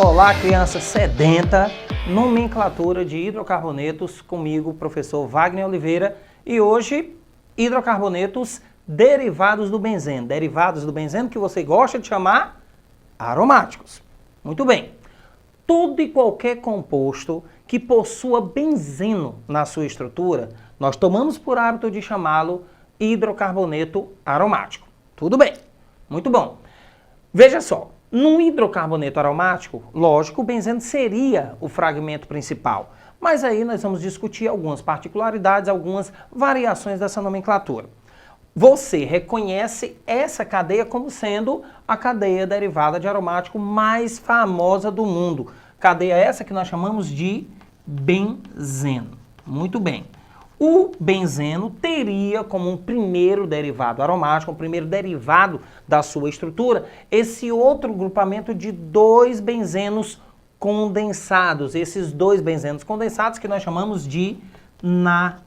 Olá, criança sedenta, nomenclatura de hidrocarbonetos, comigo, professor Wagner Oliveira, e hoje, hidrocarbonetos derivados do benzeno que você gosta de chamar aromáticos. Muito bem, todo e qualquer composto que possua benzeno na sua estrutura, nós tomamos por hábito de chamá-lo hidrocarboneto aromático. Tudo bem, muito bom. Veja só. Num hidrocarboneto aromático, lógico, o benzeno seria o fragmento principal, mas aí nós vamos discutir algumas particularidades, algumas variações dessa nomenclatura. Você reconhece essa cadeia como sendo a cadeia derivada de aromático mais famosa do mundo. Cadeia essa que nós chamamos de benzeno. Muito bem. O benzeno teria como um primeiro derivado aromático, um primeiro derivado da sua estrutura, esse outro grupamento de dois benzenos condensados. Esses dois benzenos condensados que nós chamamos de naftaleno.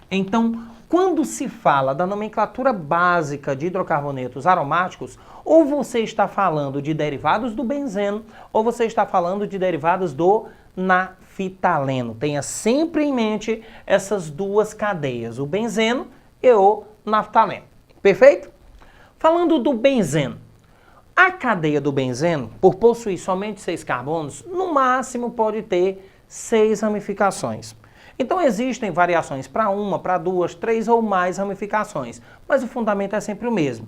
Então, quando se fala da nomenclatura básica de hidrocarbonetos aromáticos, ou você está falando de derivados do benzeno, ou você está falando de derivados do naftaleno. Tenha sempre em mente essas duas cadeias, o benzeno e o naftaleno. Perfeito? Falando do benzeno, a cadeia do benzeno, por possuir somente 6 carbonos, no máximo pode ter 6 ramificações. Então existem variações para 1, para 2, 3 ou mais ramificações, mas o fundamento é sempre o mesmo.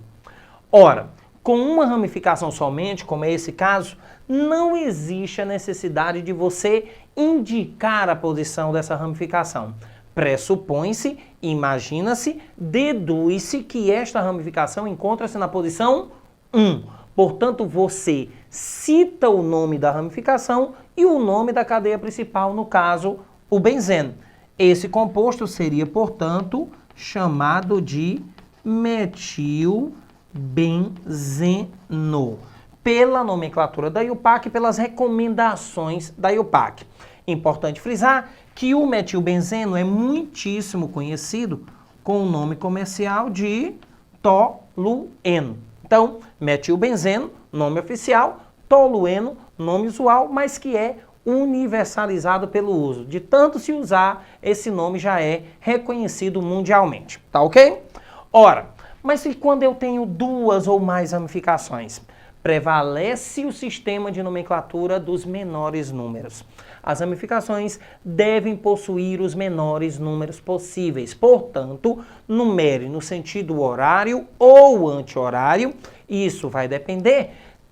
Ora, com uma ramificação somente, como é esse caso, não existe a necessidade de você indicar a posição dessa ramificação. Pressupõe-se, imagina-se, deduz-se que esta ramificação encontra-se na posição 1. Portanto, você cita o nome da ramificação e o nome da cadeia principal, no caso, o benzeno. Esse composto seria, portanto, chamado de metilbenzeno, pela nomenclatura da IUPAC e pelas recomendações da IUPAC. Importante frisar que o metilbenzeno é muitíssimo conhecido com o nome comercial de tolueno. Então, metilbenzeno, nome oficial, tolueno, nome usual, mas que é universalizado pelo uso. De tanto se usar, esse nome já é reconhecido mundialmente. Tá ok? Ora, mas e quando eu tenho 2 ou mais ramificações? Prevalece o sistema de nomenclatura dos menores números. As ramificações devem possuir os menores números possíveis. Portanto, numere no sentido horário ou anti-horário. Isso vai depender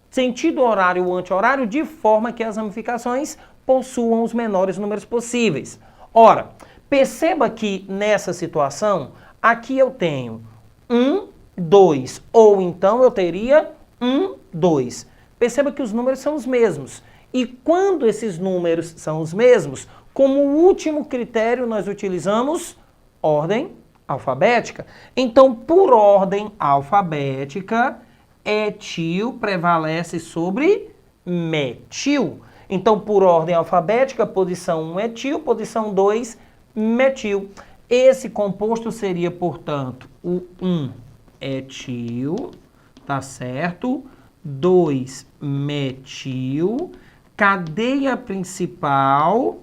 sentido horário ou anti-horário de forma que as ramificações possuam os menores números possíveis. Ora, perceba que nessa situação, aqui eu tenho 1, 2, ou então eu teria 1, 2. Perceba que os números são os mesmos. E quando esses números são os mesmos, como último critério nós utilizamos ordem alfabética. Então, por ordem alfabética, etil prevalece sobre metil. Então, por ordem alfabética, posição 1 etil, posição 2 metil. Esse composto seria, portanto, o 1 etil, tá certo? 2 metil, cadeia principal,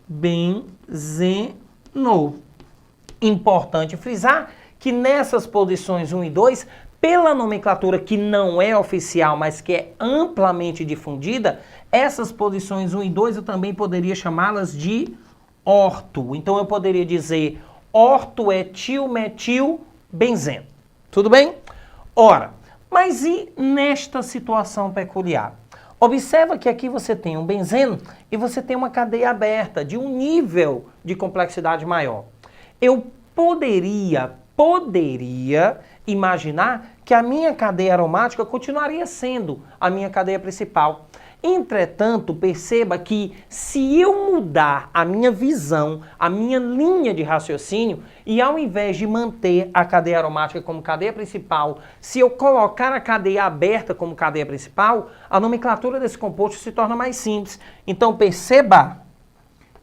benzeno. Importante frisar que nessas posições 1 e 2, pela nomenclatura que não é oficial, mas que é amplamente difundida, essas posições 1 e 2 eu também poderia chamá-las de orto. Então eu poderia dizer ortoetilmetilbenzeno. Tudo bem? Ora, mas e nesta situação peculiar? Observa que aqui você tem um benzeno e você tem uma cadeia aberta de um nível de complexidade maior. Eu poderia imaginar que a minha cadeia aromática continuaria sendo a minha cadeia principal. Entretanto, perceba que se eu mudar a minha visão, a minha linha de raciocínio, e ao invés de manter a cadeia aromática como cadeia principal, se eu colocar a cadeia aberta como cadeia principal, a nomenclatura desse composto se torna mais simples. Então perceba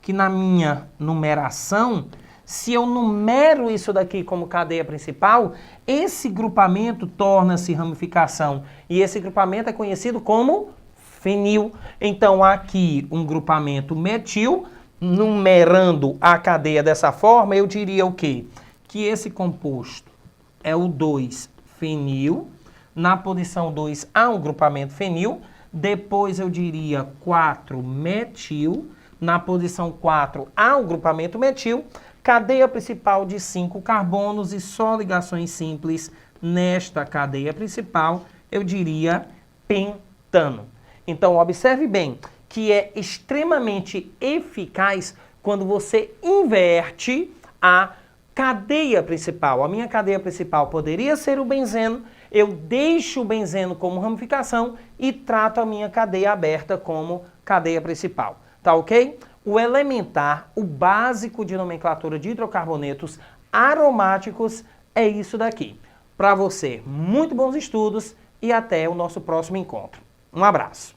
que na minha numeração, se eu numero isso daqui como cadeia principal, esse grupamento torna-se ramificação. E esse grupamento é conhecido como fenil. Então, aqui um grupamento metil, numerando a cadeia dessa forma, eu diria o quê? Que esse composto é o 2-fenil. Na posição 2 há um grupamento fenil. Depois eu diria 4-metil. Na posição 4 há um grupamento metil. Cadeia principal de 5 carbonos e só ligações simples nesta cadeia principal, eu diria pentano. Então, observe bem que é extremamente eficaz quando você inverte a cadeia principal. A minha cadeia principal poderia ser o benzeno, eu deixo o benzeno como ramificação e trato a minha cadeia aberta como cadeia principal. Tá ok? O elementar, o básico de nomenclatura de hidrocarbonetos aromáticos é isso daqui. Para você, muito bons estudos e até o nosso próximo encontro. Um abraço.